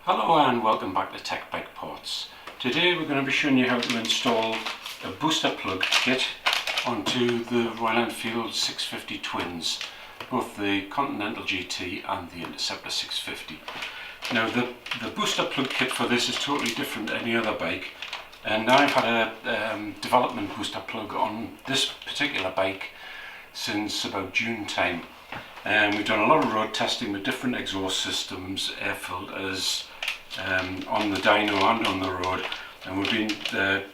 Hello and welcome back to TEC Bike Parts. Today we're going to be showing you how to install a booster plug kit onto the Royal Enfield 650 twins, both the Continental GT and the Interceptor 650. Now the booster plug kit for this is totally different to any other bike, and I've had a development booster plug on this particular bike since about June time. We've done a lot of road testing with different exhaust systems, air filters, on the dyno and on the road, and we've been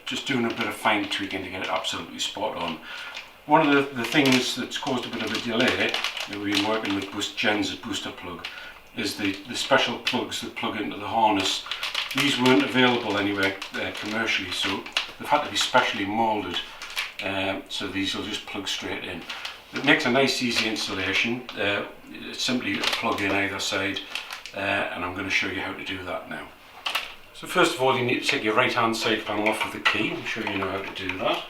just doing a bit of fine tweaking to get it absolutely spot on. One of the things that's caused a bit of a delay, we've been working with Gen's booster plug, is the special plugs that plug into the harness. These weren't available anywhere commercially, so they've had to be specially moulded, so these will just plug straight in. It makes a nice easy installation. It's simply a plug in either side, and I'm going to show you how to do that now. So first of all, you need to take your right hand side panel off with the key. I'm sure you know how to do that.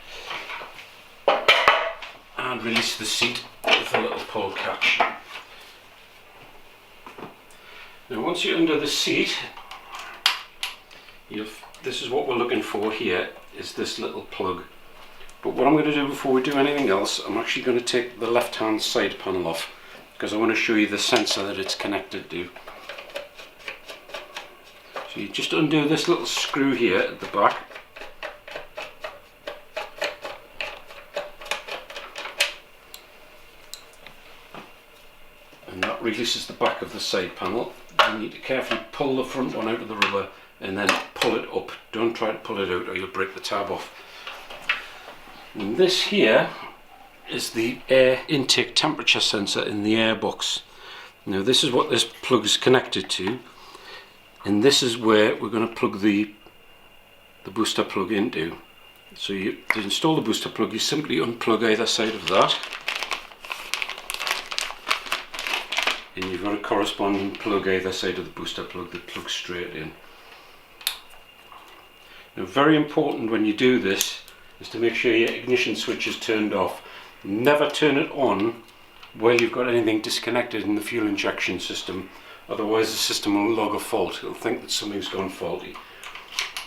And release the seat with a little pull catch. Now once you're under the seat, this is what we're looking for here, is this little plug. But what I'm going to do before we do anything else, I'm actually going to take the left hand side panel off, because I want to show you the sensor that it's connected to. So you just undo this little screw here at the back, and that releases the back of the side panel. You need to carefully pull the front one out of the rubber and then pull it up. Don't try to pull it out or you'll break the tab off. And this here is the air intake temperature sensor in the airbox. Now this is what this plug is connected to, and this is where we're going to plug the booster plug into. So to install the booster plug, you simply unplug either side of that, and you've got a corresponding plug either side of the booster plug that plugs straight in. Now very important when you do this is to make sure your ignition switch is turned off. Never turn it on while you've got anything disconnected in the fuel injection system, otherwise the system will log a fault. It'll think that something's gone faulty,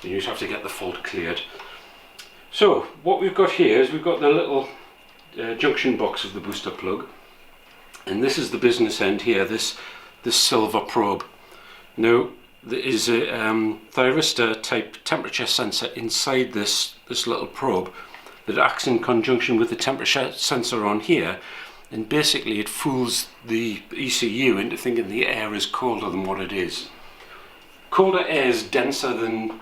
and you just have to get the fault cleared. So what we've got here is we've got the little junction box of the booster plug, and this is the business end here, this silver probe. Now there is a thyristor type temperature sensor inside this little probe that acts in conjunction with the temperature sensor on here, and basically it fools the ECU into thinking the air is colder than what it is. Colder air is denser than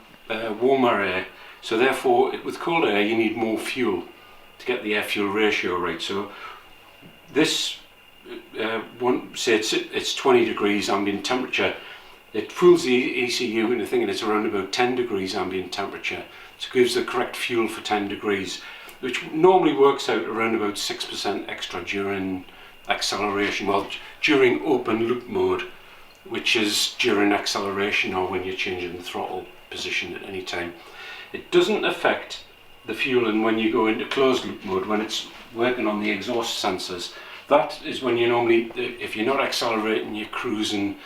warmer air, so therefore with colder air you need more fuel to get the air fuel ratio right. So this say it's 20 degrees ambient temperature. It fools the ECU into thinking it's around about 10 degrees ambient temperature. So it gives the correct fuel for 10 degrees, which normally works out around about 6% extra during acceleration, well, during open loop mode, which is during acceleration or when you're changing the throttle position at any time. It doesn't affect the fueling when you go into closed loop mode, when it's working on the exhaust sensors. That is when you normally, if you're not accelerating, you're cruising,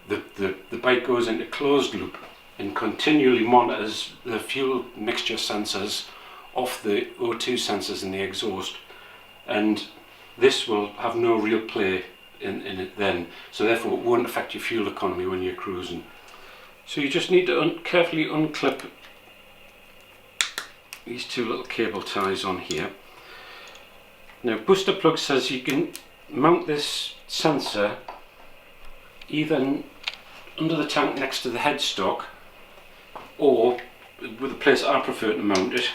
the bike goes into closed loop and continually monitors the fuel mixture sensors off the O2 sensors in the exhaust, and this will have no real play in it then, so therefore it won't affect your fuel economy when you're cruising. So you just need to carefully unclip these two little cable ties on here. Now booster plug says you can mount this sensor either under the tank next to the headstock, or with the place I prefer to mount it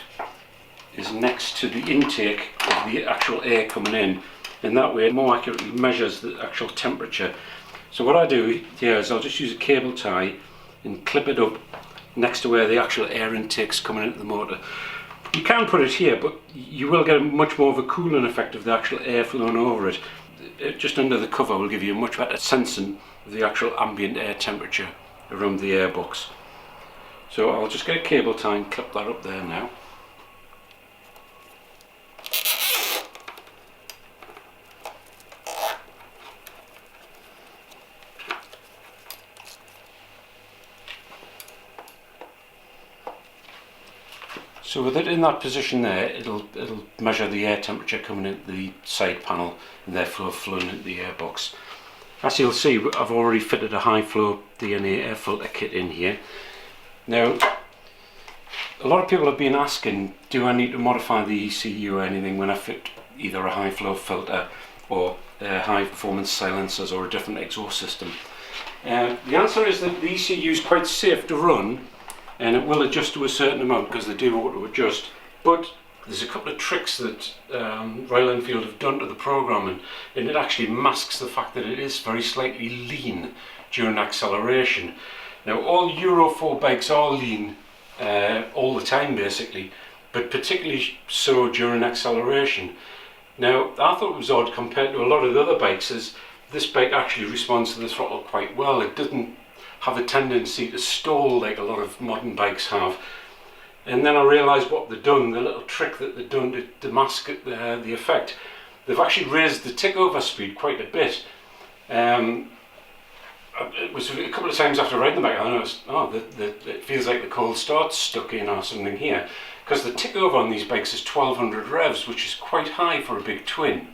is next to the intake of the actual air coming in, and that way it more accurately measures the actual temperature. So what I do here is I'll just use a cable tie and clip it up next to where the actual air intake's coming into the motor. You can put it here, but you will get much more of a cooling effect of the actual air flowing over it. Just under the cover will give you a much better sensing of the actual ambient air temperature around the airbox. So I'll just get a cable tie and clip that up there now. So with it in that position there, it'll measure the air temperature coming into the side panel and therefore flowing into the airbox. As you'll see, I've already fitted a high flow DNA air filter kit in here. Now, a lot of people have been asking, do I need to modify the ECU or anything when I fit either a high flow filter or high performance silencers or a different exhaust system? The answer is that the ECU is quite safe to run, and it will adjust to a certain amount because they do auto adjust. But there's a couple of tricks that Royal Enfield have done to the programming, and it actually masks the fact that it is very slightly lean during acceleration. Now, all Euro 4 bikes are lean all the time basically, but particularly so during acceleration. Now, I thought it was odd compared to a lot of the other bikes, as this bike actually responds to the throttle quite well. It doesn't have a tendency to stall like a lot of modern bikes have. And then I realised what they've done, the little trick that they've done to mask the effect. They've actually raised the tick-over speed quite a bit. It was a couple of times after riding the bike I noticed, it feels like the cold start's stuck in or something here. Because the tick-over on these bikes is 1200 revs, which is quite high for a big twin.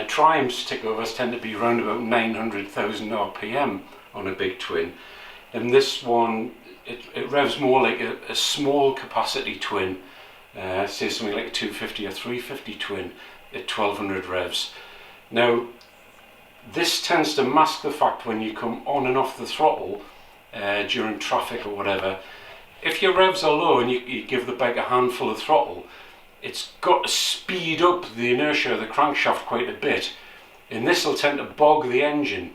Triumph's tick-overs tend to be around about 900,000 RPM on a big twin, and this one it revs more like a small capacity twin, say something like a 250 or 350 twin at 1200 revs. Now, this tends to mask the fact when you come on and off the throttle during traffic or whatever. If your revs are low and you give the bike a handful of throttle, it's got to speed up the inertia of the crankshaft quite a bit, and this will tend to bog the engine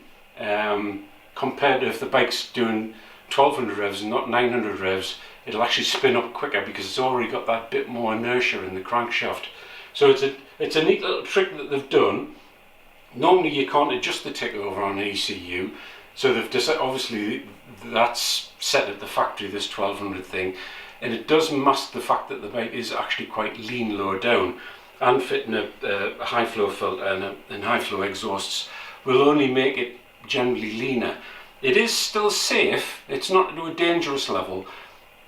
compared to if the bike's doing 1200 revs and not 900 revs. It'll actually spin up quicker because it's already got that bit more inertia in the crankshaft. So it's a neat little trick that they've done. Normally you can't adjust the tick over on an ECU, so they've decided, obviously that's set at the factory, this 1200 thing, and it does mask the fact that the bike is actually quite lean lower down, and fitting a high flow filter and high flow exhausts will only make it generally leaner. It is still safe, it's not to a dangerous level,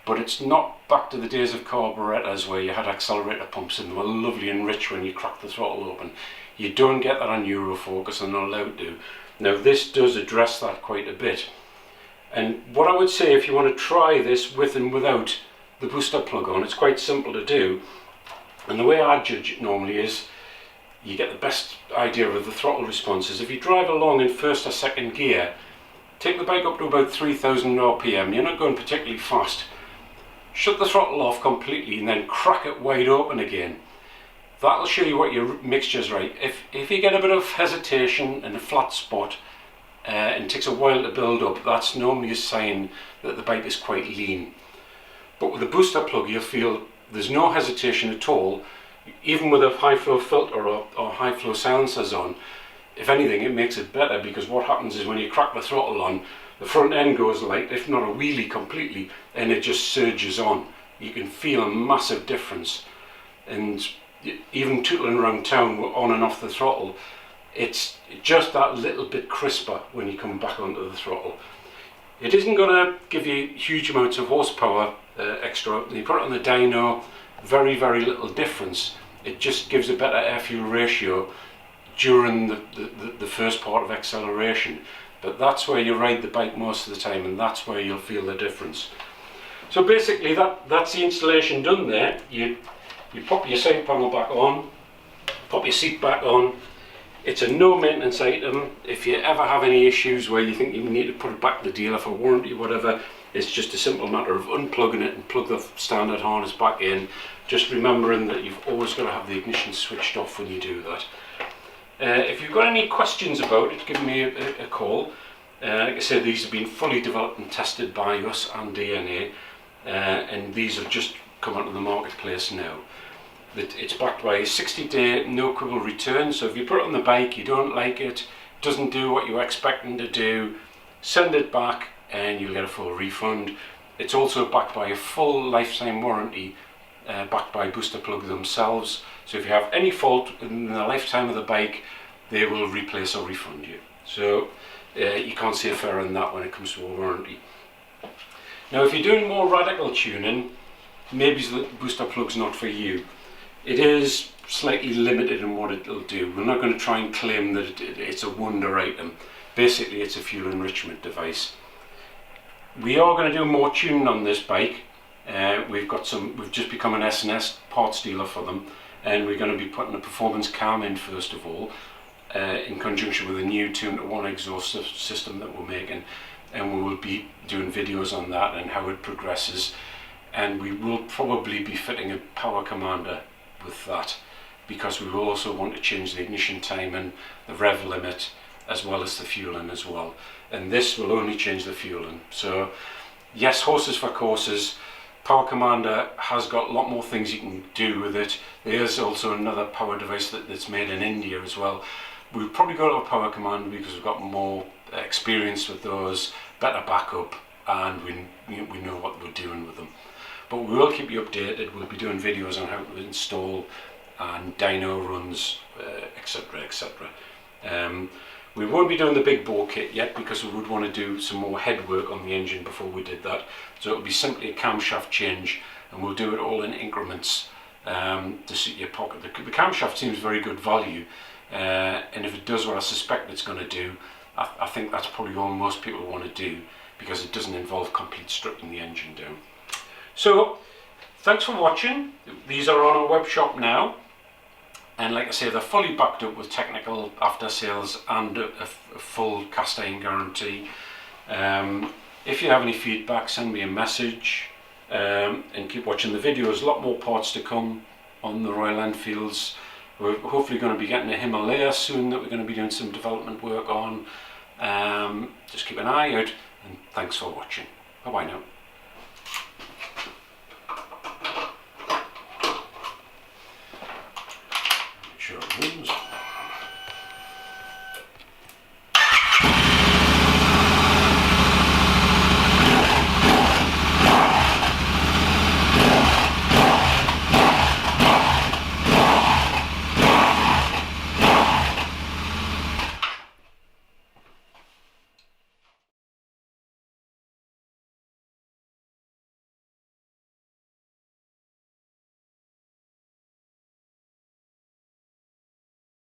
but it's not back to the days of carburetors where you had accelerator pumps and they were lovely and rich when you cracked the throttle open. You don't get that on Euro 4 because they're not allowed to. Now, this does address that quite a bit. And what I would say, if you want to try this with and without the booster plug on, it's quite simple to do. And the way I judge it normally is, you get the best idea of the throttle responses. If you drive along in first or second gear, take the bike up to about 3000 RPM, you're not going particularly fast. Shut the throttle off completely and then crack it wide open again. That'll show you what your mixture's right. If you get a bit of hesitation and a flat spot and it takes a while to build up, that's normally a sign that the bike is quite lean. But with the booster plug, you'll feel there's no hesitation at all. Even with a high flow filter or high flow silencers on, if anything, it makes it better, because what happens is when you crack the throttle on, the front end goes light, if not a wheelie completely, and it just surges on. You can feel a massive difference. And even tootling around town on and off the throttle, it's just that little bit crisper when you come back onto the throttle. It isn't going to give you huge amounts of horsepower extra. You put it on the dyno, very, very little difference. It just gives a better air-fuel ratio during the first part of acceleration. But that's where you ride the bike most of the time, and that's where you'll feel the difference. So basically that's the installation done there. You pop your side panel back on, pop your seat back on. It's a no maintenance item. If you ever have any issues where you think you need to put it back to the dealer for warranty or whatever, it's just a simple matter of unplugging it and plug the standard harness back in. Just remembering that you've always got to have the ignition switched off when you do that. If you've got any questions about it, give me a call. Like I said, these have been fully developed and tested by us and DNA, and these have just come onto the marketplace now. It's backed by a 60-day no quibble return, so if you put it on the bike, you don't like it, doesn't do what you're expecting to do, send it back and you'll get a full refund. It's also backed by a full lifetime warranty, backed by Booster Plug themselves. So if you have any fault in the lifetime of the bike, they will replace or refund you. So you can't see a fairer than that when it comes to a warranty. Now, if you're doing more radical tuning, maybe the booster plug's not for you. It is slightly limited in what it'll do. We're not going to try and claim that it's a wonder item. Basically, it's a fuel enrichment device. We are going to do more tuning on this bike. We've just become an S&S parts dealer for them, and we're going to be putting a performance cam in first of all, in conjunction with a new 2-to-1 exhaust system that we're making, and we will be doing videos on that and how it progresses. And we will probably be fitting a power commander with that, because we will also want to change the ignition time and the rev limit, as well as the fueling as well. And this will only change the fueling. So yes, horses for courses. Power commander has got a lot more things you can do with it. There's also another power device that's made in India as well. We've probably got a power commander because we've got more experience with those, better backup, and we know what we're doing with them. But we will keep you updated. We'll be doing videos on how to install and dyno runs, etc, etc. We won't be doing the big bore kit yet, because we would want to do some more head work on the engine before we did that. So it'll be simply a camshaft change, and we'll do it all in increments to suit your pocket. The camshaft seems very good value, and if it does what I suspect it's going to do, I think that's probably all most people want to do, because it doesn't involve complete stripping the engine down. So thanks for watching. These are on our web shop now, and like I say, they're fully backed up with technical after sales and a full cast iron guarantee. If you have any feedback, send me a message, and keep watching the videos. A lot more parts to come on the Royal Enfields. We're hopefully going to be getting a Himalaya soon that we're going to be doing some development work on. Just keep an eye out, and thanks for watching. Bye bye now. Sure it moves.